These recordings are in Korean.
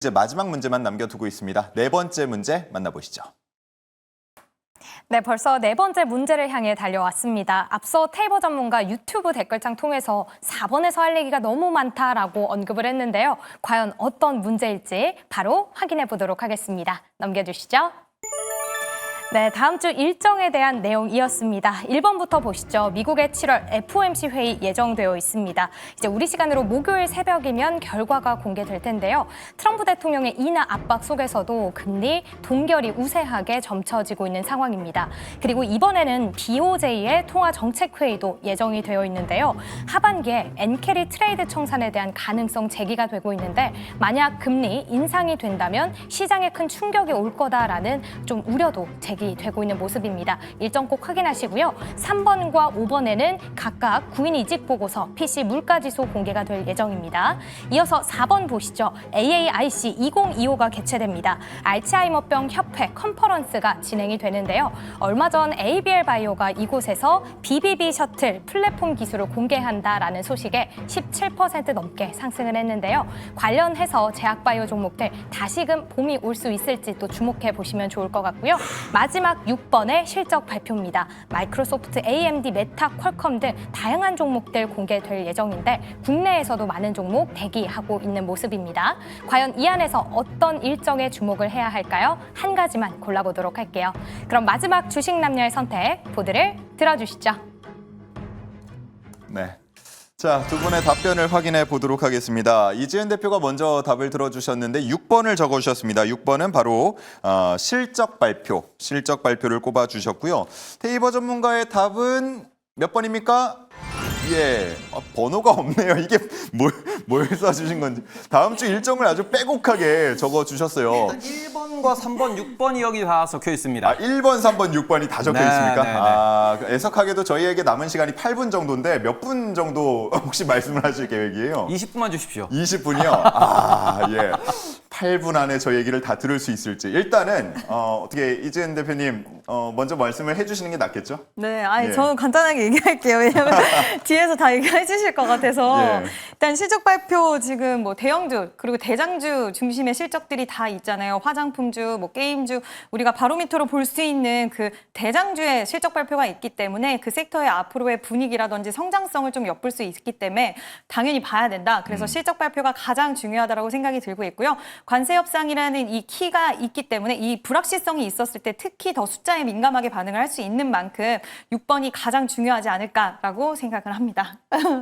이제 마지막 문제만 남겨두고 있습니다. 네 번째 문제 만나보시죠. 네, 벌써 네 번째 문제를 향해 달려왔습니다. 앞서 테이버 전문가 유튜브 댓글창 통해서 4번에서 할 얘기가 너무 많다라고 언급을 했는데요. 과연 어떤 문제일지 바로 확인해 보도록 하겠습니다. 넘겨주시죠. 네, 다음 주 일정에 대한 내용이었습니다. 1번부터 보시죠. 미국의 7월 FOMC 회의 예정되어 있습니다. 이제 우리 시간으로 목요일 새벽이면 결과가 공개될 텐데요. 트럼프 대통령의 인하 압박 속에서도 금리 동결이 우세하게 점쳐지고 있는 상황입니다. 그리고 이번에는 BOJ의 통화 정책 회의도 예정이 되어 있는데요. 하반기에 엔캐리 트레이드 청산에 대한 가능성 제기가 되고 있는데 만약 금리 인상이 된다면 시장에 큰 충격이 올 거다라는 좀 우려도 되고 있는 모습입니다. 일정 꼭 확인하시고요. 3번과 5번에는 각각 구인 이직 보고서, PC 물가지수 공개가 될 예정입니다. 이어서 4번 보시죠. AAIC 2025가 개최됩니다. 알츠하이머병 협회 컨퍼런스가 진행이 되는데요. 얼마 전 ABL 바이오가 이곳에서 BBB 셔틀 플랫폼 기술을 공개한다라는 소식에 17% 넘게 상승을 했는데요. 관련해서 제약바이오 종목들 다시금 봄이 올 수 있을지 또 주목해 보시면 좋을 것 같고요. 마지막 6번의 실적 발표입니다. 마이크로소프트, AMD, 메타, 퀄컴 등 다양한 종목들 공개될 예정인데 국내에서도 많은 종목 대기하고 있는 모습입니다. 과연 이 안에서 어떤 일정에 주목을 해야 할까요? 한 가지만 골라보도록 할게요. 그럼 마지막 주식 남녀의 선택 보드를 들어주시죠. 네. 자, 두 분의 답변을 확인해 보도록 하겠습니다. 이지은 대표가 먼저 답을 들어주셨는데 6번을 적어주셨습니다. 6번은 바로 실적 발표를 꼽아주셨고요. 테이버 전문가의 답은 몇 번입니까? 예, 번호가 없네요. 이게 뭘 써주신 건지. 다음 주 일정을 아주 빼곡하게 적어주셨어요. 1번과 3번, 6번이 여기 다 적혀 있습니다. 1번, 3번, 6번이 다 적혀 네, 있습니까? 네, 네. 애석하게도 저희에게 남은 시간이 8분 정도인데 몇 분 정도 혹시 말씀을 하실 계획이에요? 20분만 주십시오. 20분이요? 예. 8분 안에 저 얘기를 다 들을 수 있을지. 일단은 어떻게 이지은 대표님 먼저 말씀을 해주시는 게 낫겠죠? 네, 예. 저는 간단하게 얘기할게요. 왜냐면 뒤에서 다 얘기해 주실 것 같아서. 예. 일단 실적 발표 지금 뭐 대형주 그리고 대장주 중심의 실적들이 다 있잖아요. 화장품주, 뭐 게임주, 우리가 바로미터로 볼 수 있는 그 대장주의 실적 발표가 있기 때문에 그 섹터의 앞으로의 분위기라든지 성장성을 좀 엿볼 수 있기 때문에 당연히 봐야 된다. 그래서 실적 발표가 가장 중요하다고 생각이 들고 있고요. 관세 협상이라는 이 키가 있기 때문에 이 불확실성이 있었을 때 특히 더 숫자에 민감하게 반응을 할 수 있는 만큼 6번이 가장 중요하지 않을까라고 생각을 합니다.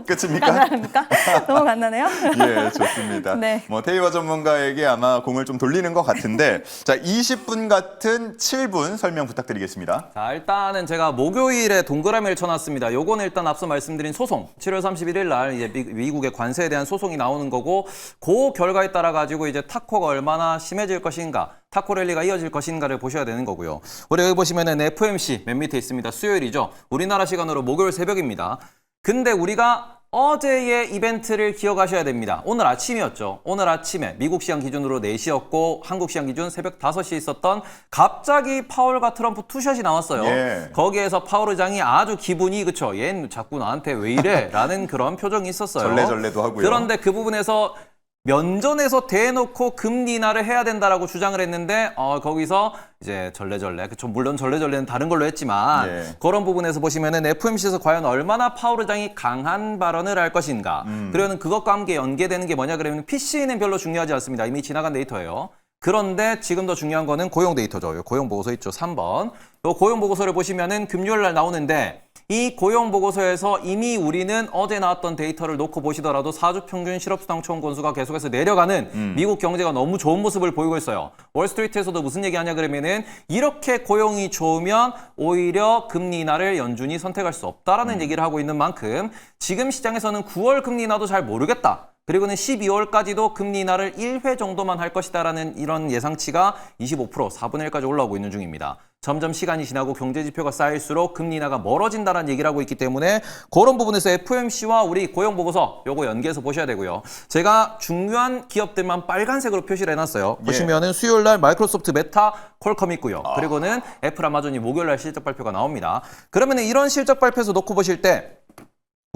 끝입니까? 간단합니까? 너무 간단해요? 예, 좋습니다. 네. 뭐 테이버 전문가에게 아마 공을 좀 돌리는 것 같은데 자, 20분 같은 7분 설명 부탁드리겠습니다. 자, 일단은 제가 목요일에 동그라미를 쳐놨습니다. 요거는 일단 앞서 말씀드린 소송, 7월 31일 날 이제 미국의 관세에 대한 소송이 나오는 거고, 그 결과에 따라 가지고 이제 타코가 얼마나 심해질 것인가, 타코 랠리가 이어질 것인가를 보셔야 되는 거고요. 우리 여기 보시면은 FOMC 맨 밑에 있습니다. 수요일이죠. 우리나라 시간으로 목요일 새벽입니다. 근데 우리가 어제의 이벤트를 기억하셔야 됩니다. 오늘 아침이었죠. 오늘 아침에 미국 시간 기준으로 4시였고 한국 시간 기준 새벽 5시에 있었던 갑자기 파월과 트럼프 투샷이 나왔어요. 예. 거기에서 파월 의장이 아주 기분이 그쵸. 얘는 자꾸 나한테 왜 이래? 라는 그런 표정이 있었어요. 절레절레도 하고요. 그런데 그 부분에서 면전에서 대놓고 금리 인하를 해야 된다라고 주장을 했는데 거기서 이제 절레절레, 그쵸, 물론 절레절레는 다른 걸로 했지만 예. 그런 부분에서 보시면은 FOMC에서 과연 얼마나 파월 의장이 강한 발언을 할 것인가. 그리고 그것과 함께 연계되는 게 뭐냐 그러면 PC는 별로 중요하지 않습니다. 이미 지나간 데이터예요. 그런데 지금 더 중요한 거는 고용 데이터죠. 고용 보고서 있죠. 3번. 또 고용 보고서를 보시면은 금요일 날 나오는데 이 고용 보고서에서 이미 우리는 어제 나왔던 데이터를 놓고 보시더라도 4주 평균 실업수당 초용 건수가 계속해서 내려가는 미국 경제가 너무 좋은 모습을 보이고 있어요. 월스트리트에서도 무슨 얘기하냐 그러면은 이렇게 고용이 좋으면 오히려 금리 인하를 연준이 선택할 수 없다라는 얘기를 하고 있는 만큼 지금 시장에서는 9월 금리 인하도 잘 모르겠다. 그리고는 12월까지도 금리 인하를 1회 정도만 할 것이다라는 이런 예상치가 25%, 4분의 1까지 올라오고 있는 중입니다. 점점 시간이 지나고 경제 지표가 쌓일수록 금리 인하가 멀어진다는 얘기를 하고 있기 때문에 그런 부분에서 FOMC와 우리 고용 보고서 요거 연계해서 보셔야 되고요. 제가 중요한 기업들만 빨간색으로 표시를 해놨어요. 예. 보시면은 수요일 날 마이크로소프트, 메타, 퀄컴 있고요. 그리고는 애플, 아마존이 목요일 날 실적 발표가 나옵니다. 그러면은 이런 실적 발표에서 놓고 보실 때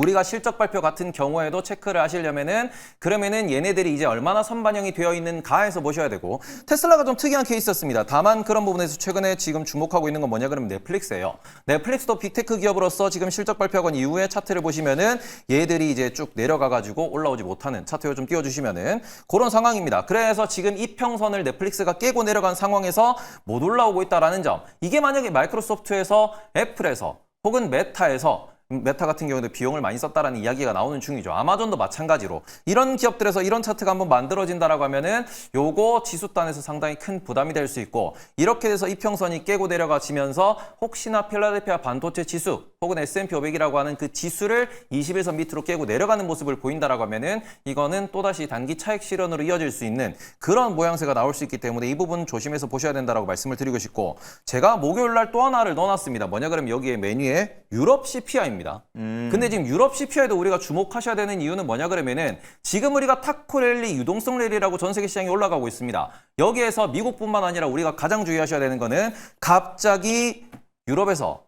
우리가 실적 발표 같은 경우에도 체크를 하시려면은 그러면은 얘네들이 이제 얼마나 선반영이 되어 있는가에서 보셔야 되고 테슬라가 좀 특이한 케이스였습니다. 다만 그런 부분에서 최근에 지금 주목하고 있는 건 뭐냐 그러면 넷플릭스예요. 넷플릭스도 빅테크 기업으로서 지금 실적 발표한 이후에 차트를 보시면은 얘들이 이제 쭉 내려가가지고 올라오지 못하는 차트를 좀 띄워주시면은 그런 상황입니다. 그래서 지금 이평선을 넷플릭스가 깨고 내려간 상황에서 못 올라오고 있다라는 점. 이게 만약에 마이크로소프트에서 애플에서 혹은 메타 같은 경우도 비용을 많이 썼다라는 이야기가 나오는 중이죠. 아마존도 마찬가지로 이런 기업들에서 이런 차트가 한번 만들어진다라고 하면은 요거 지수단에서 상당히 큰 부담이 될 수 있고 이렇게 돼서 이평선이 깨고 내려가지면서 혹시나 필라델피아 반도체 지수 혹은 S&P 500이라고 하는 그 지수를 21선 밑으로 깨고 내려가는 모습을 보인다라고 하면은 이거는 또다시 단기 차익 실현으로 이어질 수 있는 그런 모양새가 나올 수 있기 때문에 이 부분 조심해서 보셔야 된다라고 말씀을 드리고 싶고 제가 목요일 날 또 하나를 넣어놨습니다. 뭐냐 그러면 여기에 메뉴에 유럽 CPI입니다. 근데 지금 유럽 CPI도 우리가 주목하셔야 되는 이유는 뭐냐 그러면은 지금 우리가 타코 랠리, 유동성 랠리라고 전 세계 시장이 올라가고 있습니다. 여기에서 미국뿐만 아니라 우리가 가장 주의하셔야 되는 거는 갑자기 유럽에서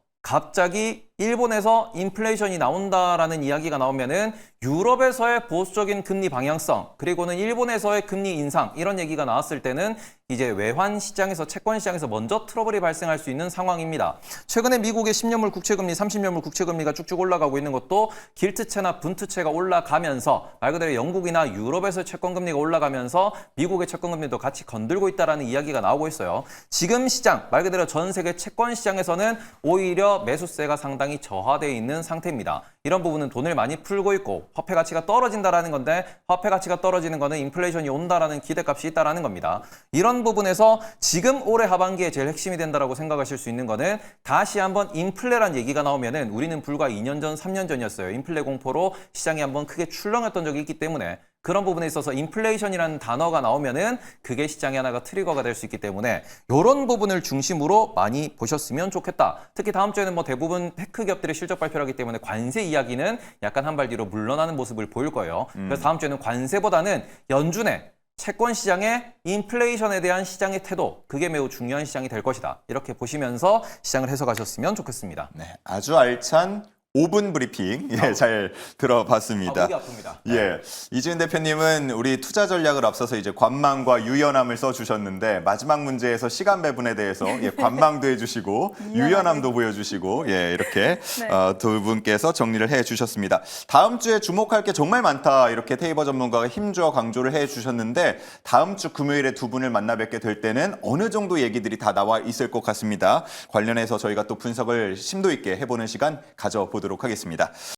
일본에서 인플레이션이 나온다라는 이야기가 나오면은 유럽에서의 보수적인 금리 방향성 그리고는 일본에서의 금리 인상 이런 얘기가 나왔을 때는 이제 외환 시장에서 채권 시장에서 먼저 트러블이 발생할 수 있는 상황입니다. 최근에 미국의 10년물 국채금리, 30년물 국채금리가 쭉쭉 올라가고 있는 것도 길트채나 분트채가 올라가면서 말 그대로 영국이나 유럽에서 채권금리가 올라가면서 미국의 채권금리도 같이 건들고 있다라는 이야기가 나오고 있어요. 지금 시장, 말 그대로 전 세계 채권 시장에서는 오히려 매수세가 상당히 저하되어 있는 상태입니다. 이런 부분은 돈을 많이 풀고 있고 화폐 가치가 떨어진다라는 건데 화폐 가치가 떨어지는 거는 인플레이션이 온다라는 기대값이 있다라는 겁니다. 이런 부분에서 지금 올해 하반기에 제일 핵심이 된다라고 생각하실 수 있는 거는 다시 한번 인플레란 얘기가 나오면은 우리는 불과 2년 전, 3년 전이었어요. 인플레 공포로 시장이 한번 크게 출렁였던 적이 있기 때문에 그런 부분에 있어서 인플레이션이라는 단어가 나오면은 그게 시장의 하나가 트리거가 될 수 있기 때문에 이런 부분을 중심으로 많이 보셨으면 좋겠다. 특히 다음 주에는 뭐 대부분 테크 기업들의 실적 발표를 하기 때문에 관세 이야기는 약간 한 발 뒤로 물러나는 모습을 보일 거예요. 그래서 다음 주에는 관세보다는 연준의 채권 시장의 인플레이션에 대한 시장의 태도 그게 매우 중요한 시장이 될 것이다. 이렇게 보시면서 시장을 해석하셨으면 좋겠습니다. 네, 아주 알찬 5분 브리핑 잘 들어봤습니다. 목이 아픕니다. 예, 이지은 대표님은 우리 투자 전략을 앞서서 이제 관망과 유연함을 써주셨는데 마지막 문제에서 시간 배분에 대해서 관망도 해주시고 유연함도 보여주시고 이렇게 두 분께서 정리를 해주셨습니다. 다음 주에 주목할 게 정말 많다 이렇게 테이버 전문가가 힘주어 강조를 해주셨는데 다음 주 금요일에 두 분을 만나 뵙게 될 때는 어느 정도 얘기들이 다 나와 있을 것 같습니다. 관련해서 저희가 또 분석을 심도 있게 해보는 시간 가져보도록 하겠습니다.